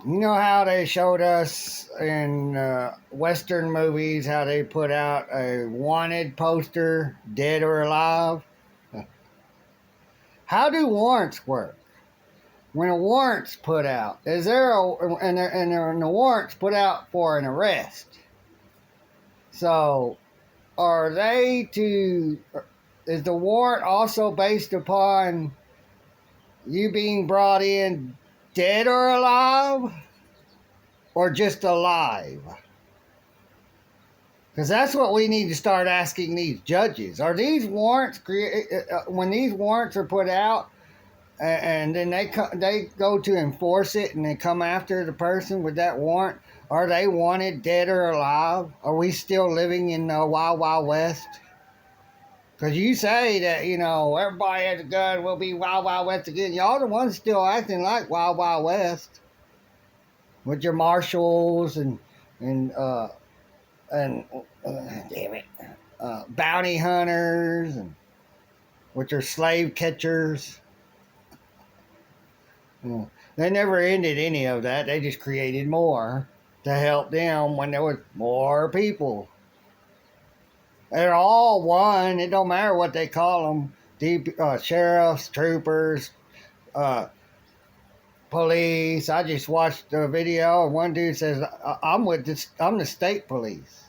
You know how they showed us in Western movies how they put out a wanted poster, dead or alive? How do warrants work? When a warrant's put out, is there and the warrant's put out for an arrest? So, are they to? Is the warrant also based upon you being brought in dead or alive, or just alive? Because that's what we need to start asking these judges. Are these warrants when these warrants are put out, and then they go to enforce it, and they come after the person with that warrant? Are they wanted dead or alive? Are we still living in the Wild Wild West? Because you say that everybody has a gun, we'll be Wild Wild West again. Y'all the ones still acting like Wild Wild West with your marshals and and damn it, bounty hunters, and which are slave catchers. They never ended any of that. They just created more to help them when there was more people. They're all one. It don't matter what they call them. Sheriffs, troopers, police. I just watched a video, and one dude says, I'm the state police.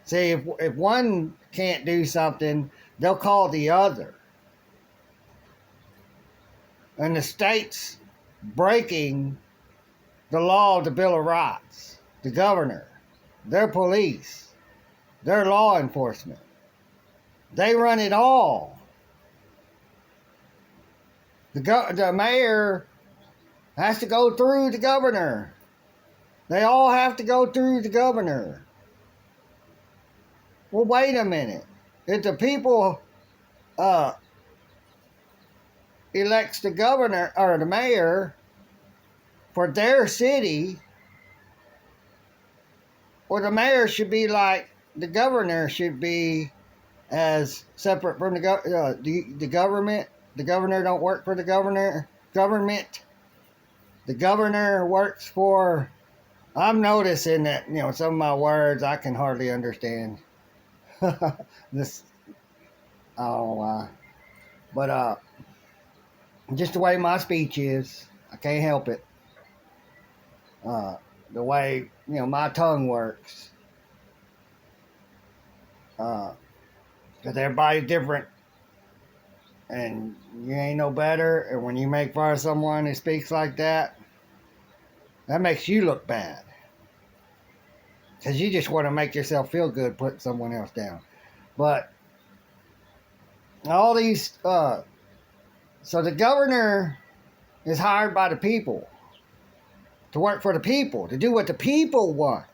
See, if one can't do something, they'll call the other. And the state's breaking the law of the Bill of Rights. The governor, their police, their law enforcement. They run it all. The mayor has to go through the governor. They all have to go through the governor. Well, wait a minute. If the people elects the governor or the mayor for their city, or the mayor should be like the governor should be as separate from the government. The governor don't work for the government. The governor works for. I'm noticing that some of my words I can hardly understand. This I don't know why, but just the way my speech is, I can't help it. The way my tongue works, because everybody's different, and you ain't no better. And when you make fun of someone who speaks like that, that makes you look bad, because you just want to make yourself feel good putting someone else down. But all these, so the governor is hired by the people to work for the people, to do what the people want.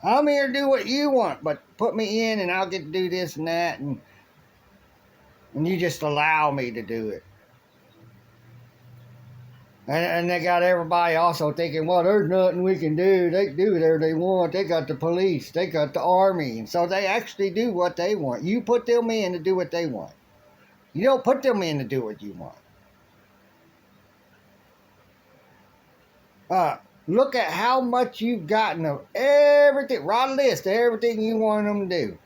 I'm here to do what you want, but put me in and I'll get to do this and that, and you just allow me to do it. And they got everybody also thinking, well, there's nothing we can do. They can do whatever they want. They got the police. They got the army. And so they actually do what they want. You put them in to do what they want. You don't put them in to do what you want. Look at how much you've gotten of everything. Write a list of everything you want them to do.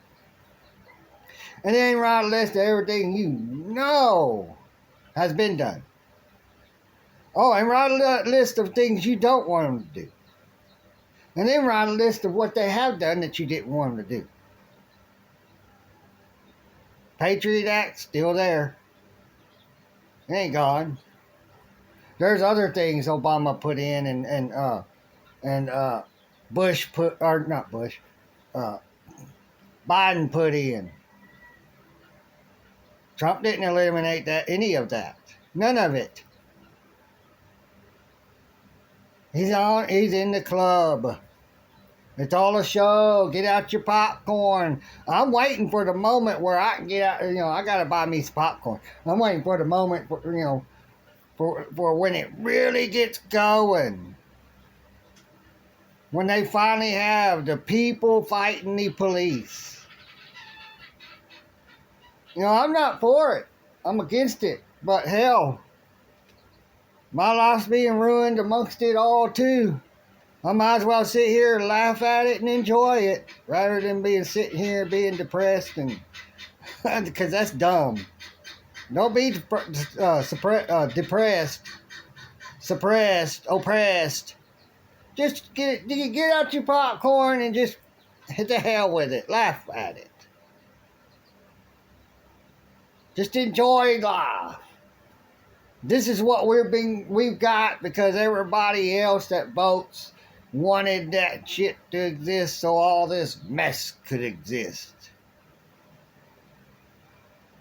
And then write a list of everything you know has been done. Oh, and write a list of things you don't want them to do. And then write a list of what they have done that you didn't want them to do. Patriot Act, still there. It ain't gone. There's other things Obama put in and Bush put, or not Bush, Biden put in. Trump didn't eliminate any of that. None of it. He's in the club. It's all a show. Get out your popcorn. I'm waiting for the moment where I can get out. I got to buy me some popcorn. I'm waiting for the moment for when it really gets going. When they finally have the people fighting the police. I'm not for it. I'm against it. But hell, My life's being ruined amongst it all, too. I might as well sit here and laugh at it and enjoy it rather than sitting here being depressed and because that's dumb. Don't be depressed, suppressed, oppressed. Just get out your popcorn and just hit the hell with it. Laugh at it. Just enjoy life. This is what we've got because everybody else that votes wanted that shit to exist so all this mess could exist.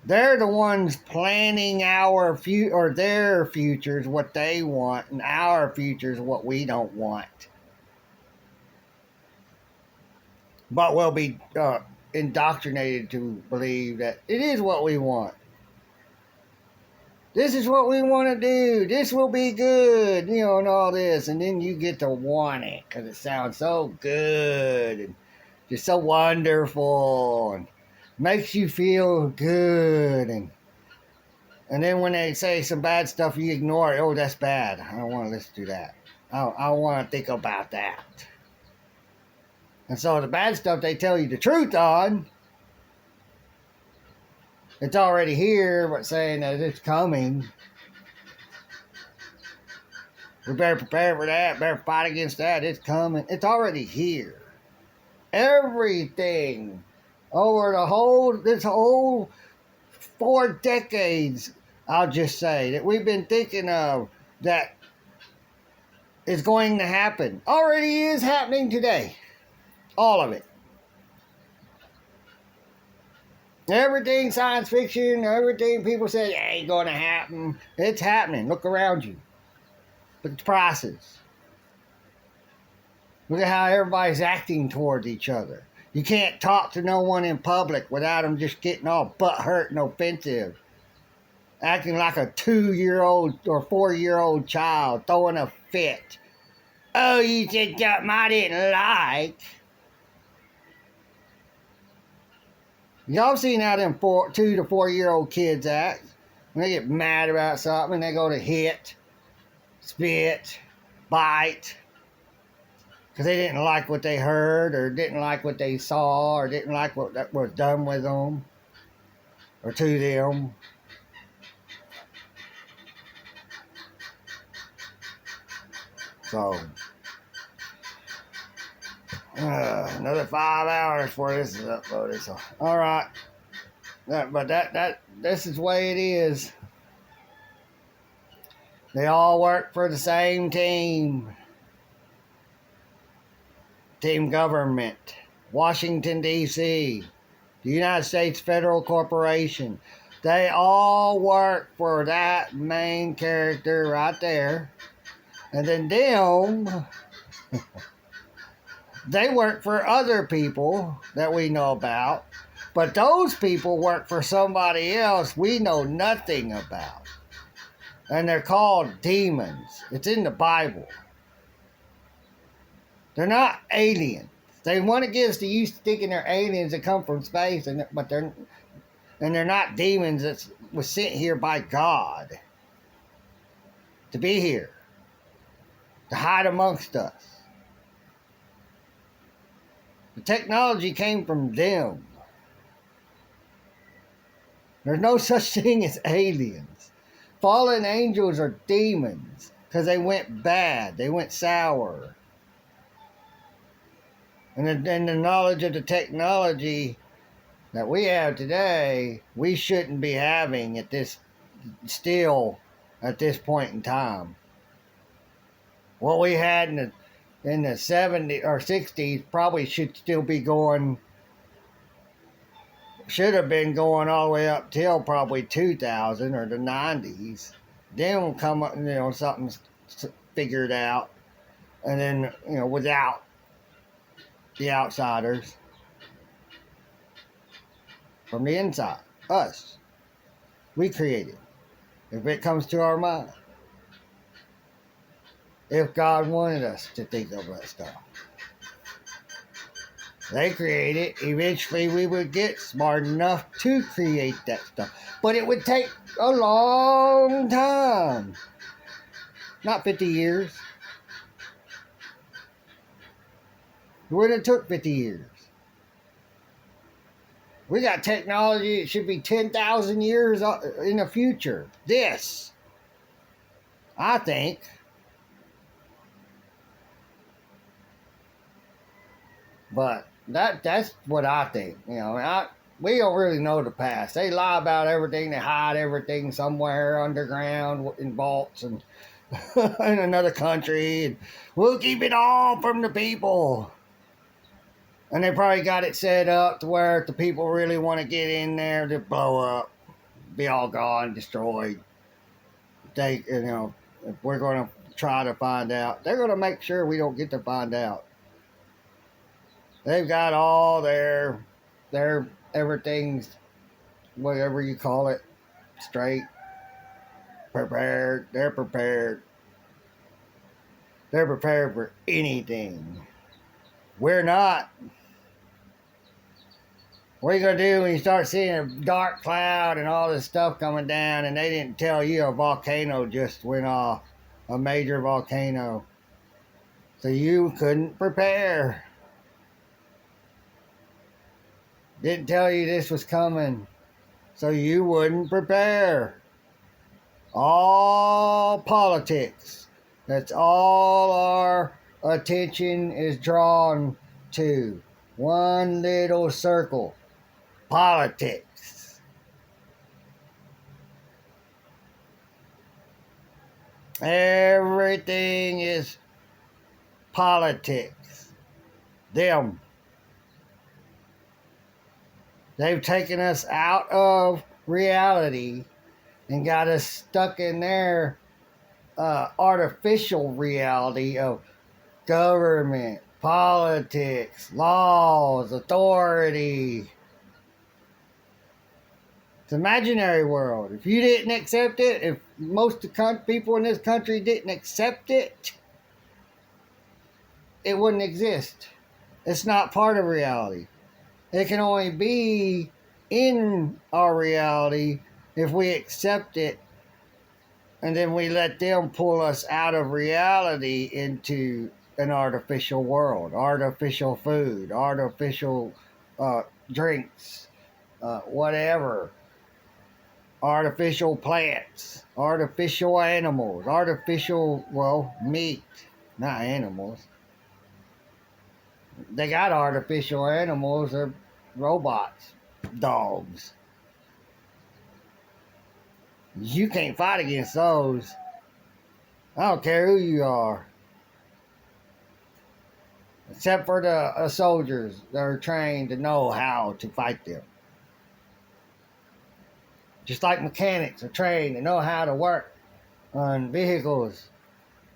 They're the ones planning our future or their futures, what they want, and our futures, what we don't want. But we'll be indoctrinated to believe that it is what we want. This is what we want to do. This will be good, and all this. And then you get to want it because it sounds so good and just so wonderful and makes you feel good. And then when they say some bad stuff, you ignore it. Oh, that's bad. I don't want to listen to that. I don't want to think about that. And so the bad stuff they tell you the truth on, it's already here, but saying that it's coming. We better prepare for that, better fight against that. It's coming. It's already here. Everything over this whole 4 decades, I'll just say, that we've been thinking of that is going to happen. Already is happening today. All of it. Everything science fiction, everything people say ain't going to happen. It's happening. Look around you. Look at the prices. Look at how everybody's acting towards each other. You can't talk to no one in public without them just getting all butthurt and offensive. Acting like a 2-year-old or 4-year-old child throwing a fit. Oh, you said something I didn't like. Y'all seen how them 2 to 4-year-old kids act when they get mad about something and they go to hit, spit, bite because they didn't like what they heard or didn't like what they saw or didn't like what that was done with them or to them. So another 5 hours before this is uploaded. So, all right. But this is the way it is. They all work for the same team. Team government. Washington, D.C. The United States Federal Corporation. They all work for that main character right there. And then them... They work for other people that we know about, but those people work for somebody else we know nothing about. And they're called demons. It's in the Bible. They're not aliens. They want to get us to used to thinking they're aliens that come from space, but they're not demons that was sent here by God to be here, to hide amongst us. The technology came from them. There's no such thing as aliens. Fallen angels are demons because they went bad. They went sour. And the knowledge of the technology that we have today, we shouldn't be having at this point in time. What we had in the 70s or 60s probably should have been going all the way up till probably 2000 or the 90s. Then will come up, something's figured out. And then, without the outsiders from the inside, us, we created. If it comes to our mind. If God wanted us to think of that stuff. They create it. Eventually we would get smart enough to create that stuff. But it would take a long time. Not 50 years. It wouldn't have took 50 years. We got technology. It should be 10,000 years in the future. This, I think. But that's what I think. You know, we don't really know the past. They lie about everything. They hide everything somewhere underground in vaults and in another country. And we'll keep it all from the people. And they probably got it set up to where if the people really want to get in there, they blow up, be all gone, destroyed. If we're going to try to find out, they're going to make sure we don't get to find out. They've got all their everything's, whatever you call it, straight, prepared. They're prepared. They're prepared for anything. We're not. What are you going to do when you start seeing a dark cloud and all this stuff coming down and they didn't tell you a volcano just went off, a major volcano, so you couldn't prepare? Didn't tell you this was coming, so you wouldn't prepare. All politics. That's all our attention is drawn to. One little circle. Politics. Everything is politics. Them. They've taken us out of reality and got us stuck in their artificial reality of government, politics, laws, authority. It's an imaginary world. If you didn't accept it, if most of the people in this country didn't accept it, it wouldn't exist. It's not part of reality. It can only be in our reality if we accept it, and then we let them pull us out of reality into an artificial world, artificial food, artificial drinks, whatever, artificial plants, artificial animals, meat, not animals. They got artificial animals, they're robots, dogs. You can't fight against those. I don't care who you are. Except for the soldiers that are trained to know how to fight them. Just like mechanics are trained to know how to work on vehicles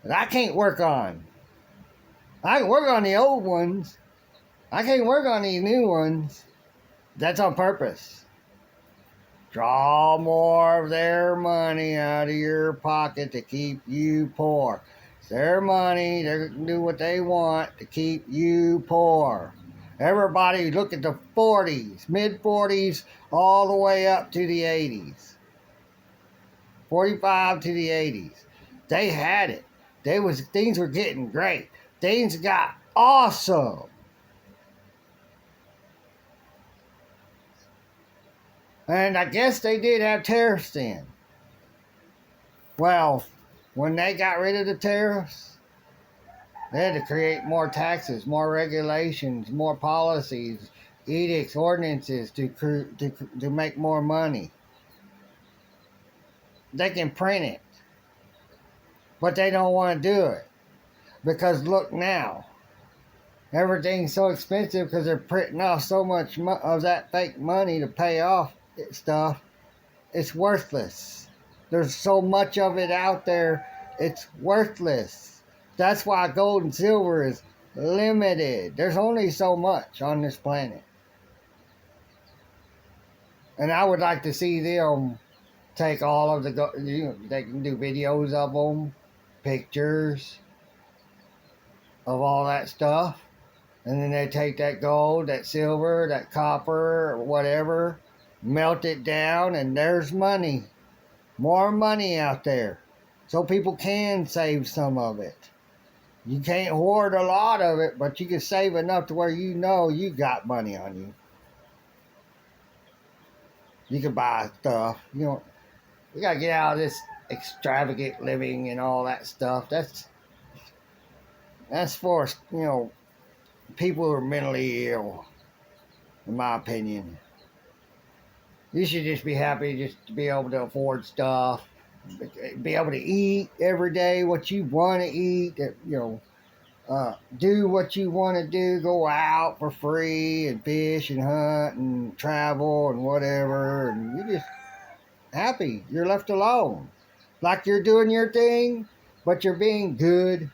that I can't work on. I can work on the old ones. I can't work on these new ones. That's on purpose. Draw more of their money out of your pocket to keep you poor. It's their money. They can do what they want to keep you poor. Everybody look at the 40s, mid-40s, all the way up to the 80s. 45 to the 80s. They had it. Things were getting great. Things got awesome. And I guess they did have tariffs then. Well, when they got rid of the tariffs, they had to create more taxes, more regulations, more policies, edicts, ordinances to make more money. They can print it, but they don't want to do it. Because look now, everything's so expensive because they're printing off so much of that fake money to pay off stuff. It's worthless. There's so much of it out there, it's worthless. That's why gold and silver is limited. There's only so much on this planet. And I would like to see them take all of they can do videos of them, pictures of all that stuff. And then they take that gold, that silver, that copper, or whatever, melt it down, and there's money. More money out there. so people can save some of it. You can't hoard a lot of it, but you can save enough to where you know you got money on you. You can buy stuff. You know, we gotta get out of this extravagant living and all that stuff. That's for, you know, people who are mentally ill, in my opinion. You should just be happy just to be able to afford stuff, be able to eat every day what you want to eat. Do what you want to do, go out for free and fish and hunt and travel and whatever, and you're just happy. You're left alone. Like you're doing your thing, but you're being good,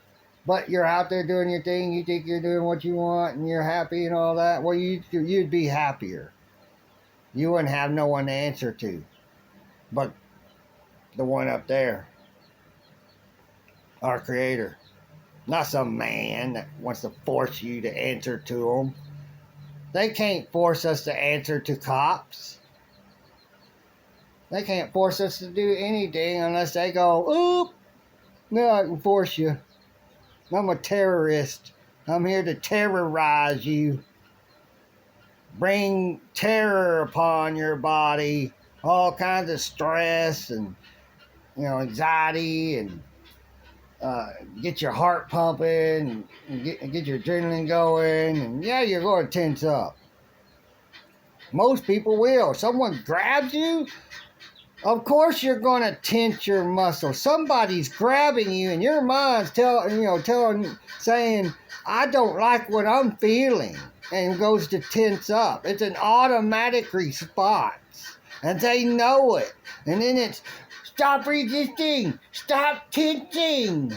but you're out there doing your thing. You think you're doing what you want and you're happy and all that. Well, you'd be happier. You wouldn't have no one to answer to but the one up there, our creator. Not some man that wants to force you to answer to him. They can't force us to answer to cops. They can't force us to do anything unless they go, oop, no, I can force you. I'm a terrorist. I'm here to terrorize you. Bring terror upon your body. All kinds of stress and, anxiety and get your heart pumping and get your adrenaline going. And yeah, you're going to tense up. Most people will. Someone grabs you, of course you're going to tense your muscles. Somebody's grabbing you and your mind's saying, I don't like what I'm feeling, and goes to tense up. It's an automatic response, and they know it. And then it's, stop resisting, stop tensing.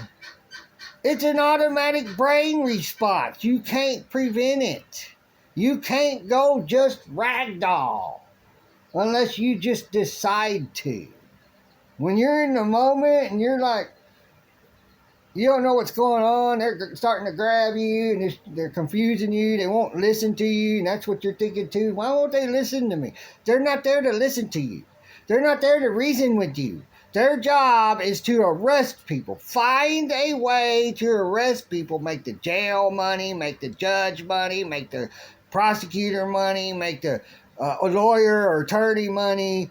It's an automatic brain response. You can't prevent it. You can't go just ragdoll unless you just decide to. When you're in the moment and you're like, you don't know what's going on, they're starting to grab you and they're confusing you, they won't listen to you, and that's what you're thinking too. Why won't they listen to me? They're not there to listen to you. They're not there to reason with you. Their job is to arrest people. Find a way to arrest people, make the jail money, make the judge money, make the prosecutor money, make the lawyer or attorney money,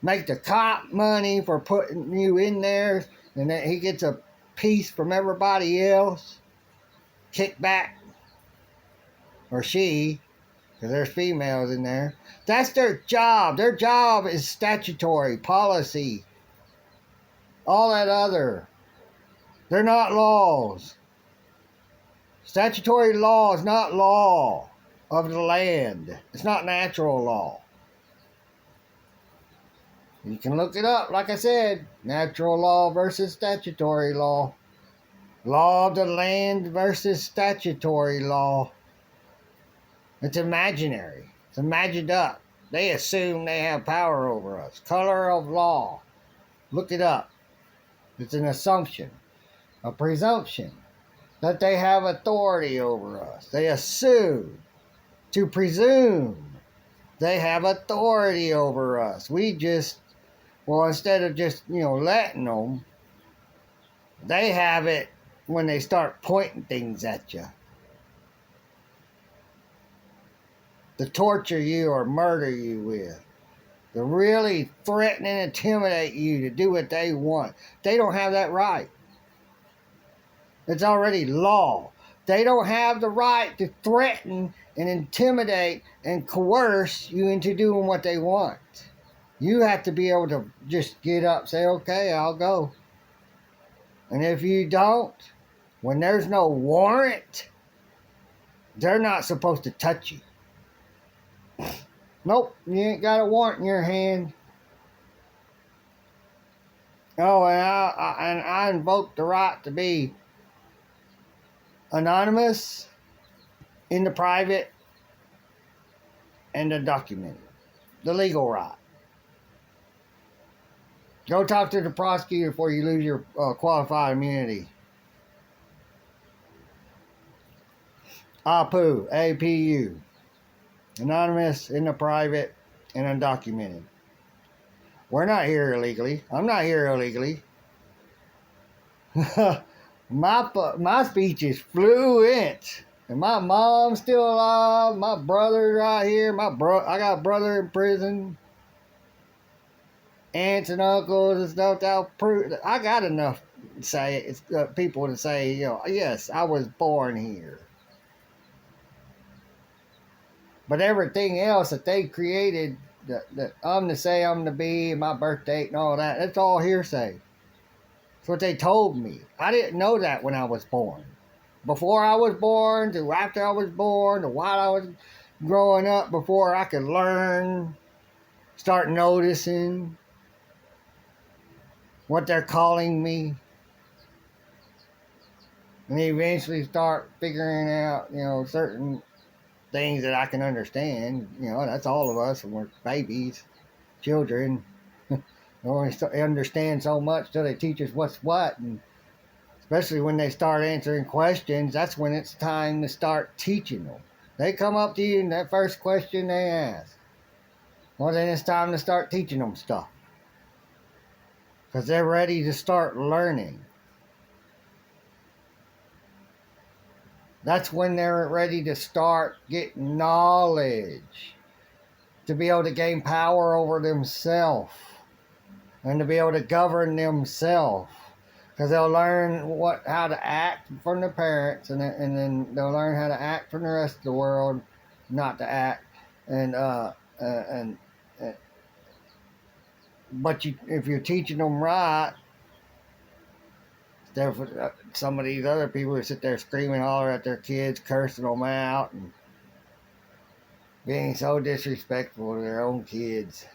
make the cop money for putting you in there, and then he gets a piece from everybody else, kickback, or she, because there's females in there. That's their job. Their job is statutory, policy, all that other. They're not laws. Statutory law is not law of the land. It's not natural law. You can look it up, like I said. Natural law versus statutory law. Law of the land versus statutory law. It's imaginary. It's imagined up. They assume they have power over us. Color of law. Look it up. It's an assumption, a presumption that they have authority over us. They assume, to presume, they have authority over us. We just, instead of just, letting them, they have it when they start pointing things at you. To torture you or murder you with. To really threaten and intimidate you to do what they want. They don't have that right. It's already law. They don't have the right to threaten and intimidate and coerce you into doing what they want. You have to be able to just get up, say, okay, I'll go. And if you don't, when there's no warrant, they're not supposed to touch you. Nope, you ain't got a warrant in your hand. Oh, and I invoke the right to be anonymous, in the private, and undocumented. The legal right. Go talk to the prosecutor before you lose your qualified immunity. APU, APU. Anonymous, in the private, and undocumented. We're not here illegally. I'm not here illegally. my speech is fluent. And my mom's still alive. My brother's right here. I got a brother in prison. Aunts and uncles and stuff. That'll prove. I got enough people to say, yes, I was born here. But everything else that they created, that I'm to say, I'm to be, and my birth date and all that, that's all hearsay. That's what they told me. I didn't know that when I was born. Before I was born, to after I was born, to while I was growing up, before I could learn, start noticing what they're calling me, and eventually start figuring out, certain things that I can understand. That's all of us when we're babies, children. They only understand so much till they teach us what's what, and especially when they start answering questions, that's when it's time to start teaching them. They come up to you and that first question they ask, well, then it's time to start teaching them stuff. Because they're ready to start learning. That's when they're ready to start getting knowledge. To be able to gain power over themselves. And to be able to govern themselves. Because they'll learn how to act from their parents, and then they'll learn how to act from the rest of the world, not to act. But if you're teaching them right, some of these other people who sit there screaming, holler at their kids, cursing them out, and being so disrespectful to their own kids.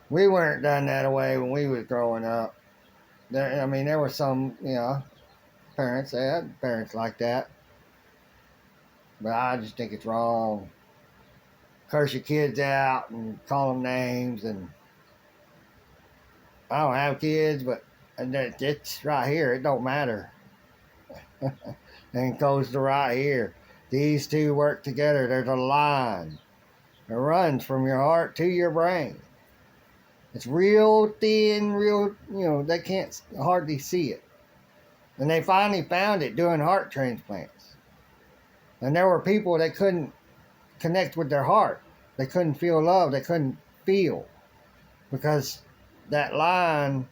We weren't done that way when we was growing up. There were some, parents like that. But I just think it's wrong. Curse your kids out and call them names. And I don't have kids, but it's right here. It don't matter. And it goes to right here. These two work together. There's a line that runs from your heart to your brain. It's real thin, they can't hardly see it. And they finally found it doing heart transplants. And there were people that couldn't connect with their heart. They couldn't feel love. They couldn't feel. Because that line,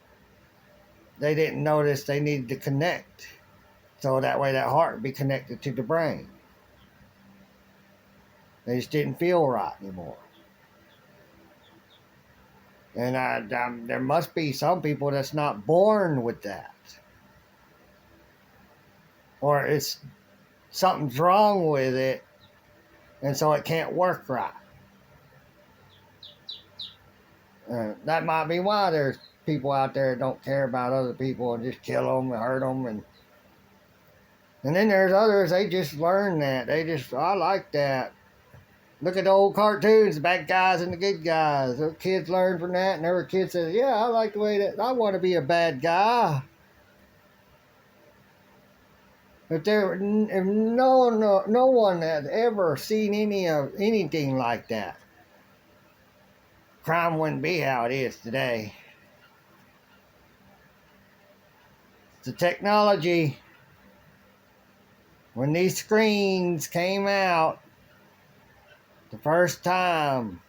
they didn't notice they needed to connect. So that way that heart would be connected to the brain. They just didn't feel right anymore. And there must be some people that's not born with that. Or something's wrong with it, and so it can't work right. That might be why there's people out there that don't care about other people and just kill them and hurt them. And then there's others, they just learn that. I like that. Look at the old cartoons, the bad guys and the good guys. Those kids learn from that, and every kid says, yeah, I like the way that, I want to be a bad guy. If no one had ever seen anything like that, crime wouldn't be how it is today. The technology, when these screens came out the first time,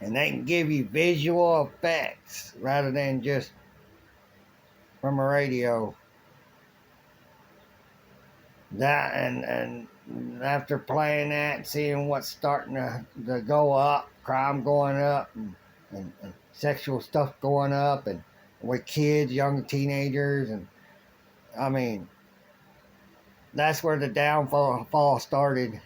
and they can give you visual effects rather than just from a radio. That and after playing that and seeing what's starting to go up, crime going up, and sexual stuff going up, and with kids, young teenagers, and that's where the downfall started.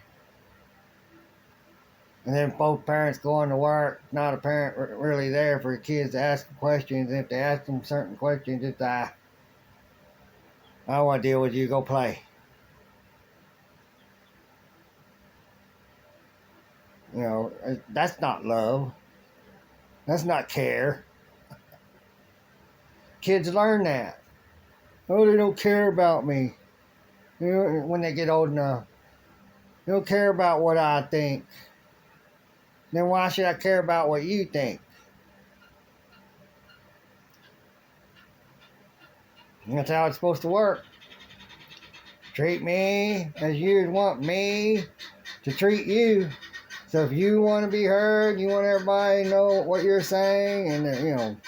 And then both parents going to work, not a parent really there for the kids to ask them questions. And if they ask them certain questions, it's I don't want to deal with you, go play. That's not love. That's not care. Kids learn that. Oh, they don't care about me. When they get old enough. They don't care about what I think. then why should I care about what you think? And that's how it's supposed to work. Treat me as you want me to treat you. So if you want to be heard, you want everybody to know what you're saying, and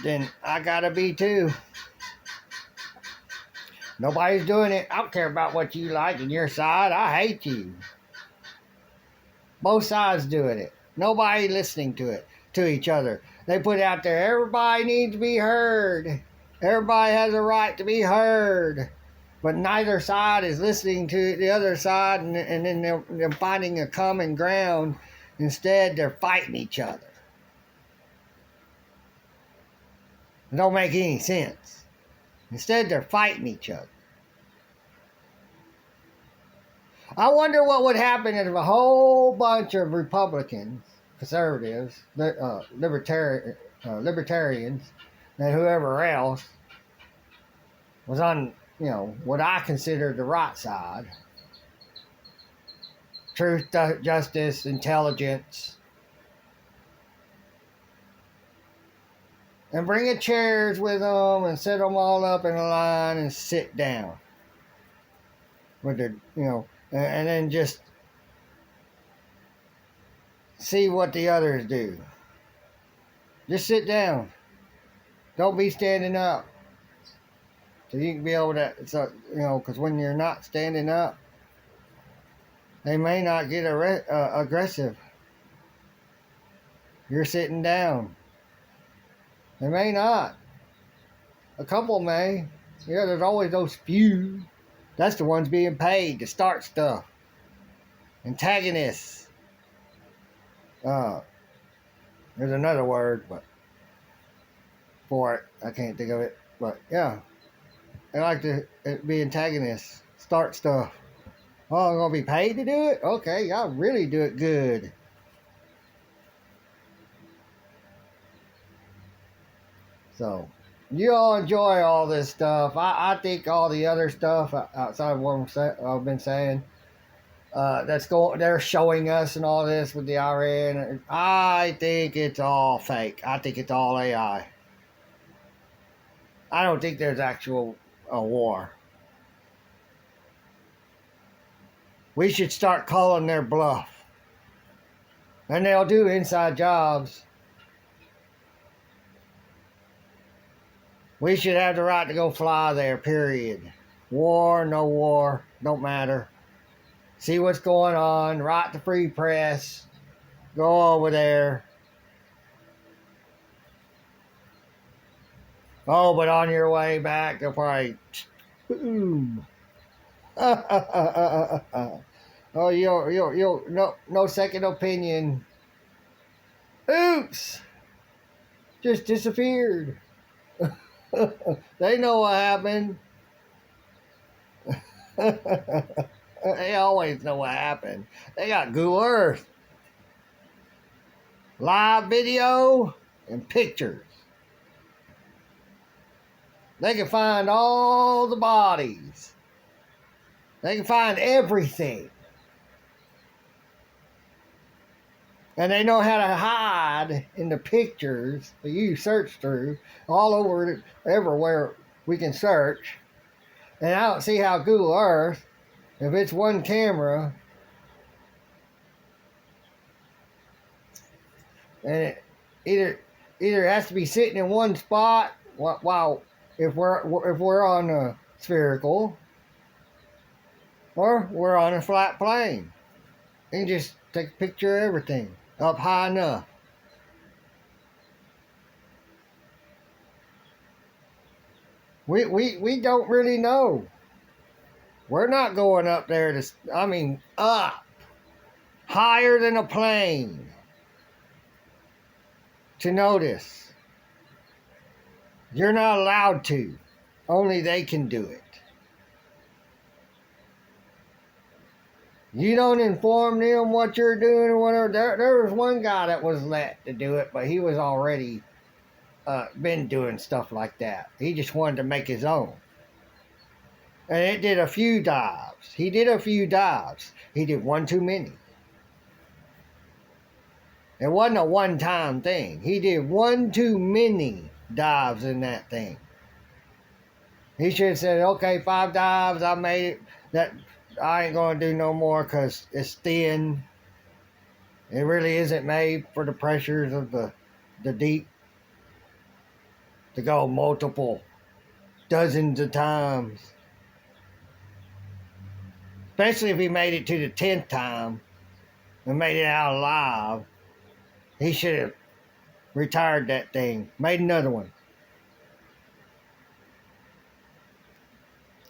then I gotta be too. Nobody's doing it. I don't care about what you like on your side. I hate you. Both sides doing it. Nobody listening to each other. They put out there, everybody needs to be heard. Everybody has a right to be heard. But neither side is listening to the other side, and then they're finding a common ground. Instead, they're fighting each other. It don't make any sense. Instead, they're fighting each other. I wonder what would happen if a whole bunch of Republicans, conservatives, libertarians, and whoever else was on, what I consider the right side. Truth, justice, intelligence. And bring a chairs with them and set them all up in a line and sit down. With their, and then just see what the others do. Just sit down. Don't be standing up. So you can be able to, because when you're not standing up, they may not get aggressive. You're sitting down. They may not. A couple may. There's always those few. That's the ones being paid to start stuff. Antagonists. There's another word, but for it, I can't think of it. But yeah, they like to be antagonists. Start stuff. Oh, I'm gonna be paid to do it? Okay, y'all really do it good. So, you all enjoy all this stuff. I think all the other stuff outside of what I've been saying, they're showing us and all this with the Iran. I think it's all fake. I think it's all AI. I don't think there's actual war. We should start calling their bluff. And they'll do inside jobs. We should have the right to go fly there, period. War, no war, don't matter. See what's going on, right to free press. Go over there. Oh, but on your way back, they'll probably... Boom. Oh, no second opinion. Oops! Just disappeared. They know what happened. They always know what happened. They got Google Earth. Live video and pictures. They can find all the bodies. They can find everything. And they know how to hide in the pictures that you search through all over, everywhere we can search. And I don't see how Google Earth, if it's one camera, and it either has to be sitting in one spot while if we're on a spherical, or we're on a flat plane. You can just take a picture of everything up high enough. We don't really know. We're not going up there up higher than a plane to notice. You're not allowed to. Only they can do it. You don't inform them what you're doing or whatever. There was one guy that was let to do it, but he was already been doing stuff like that. He just wanted to make his own. And it did a few dives. He did a few dives. He did one too many. It wasn't a one-time thing. He did one too many dives in that thing. He should have said, okay, 5 dives, I made it. That I ain't going to do no more because it's thin. It really isn't made for the pressures of the deep to go multiple dozens of times. Especially if he made it to the 10th time and made it out alive. He should have retired that thing, made another one.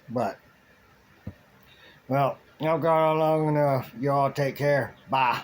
But, well, I've gone on long enough. Y'all take care. Bye.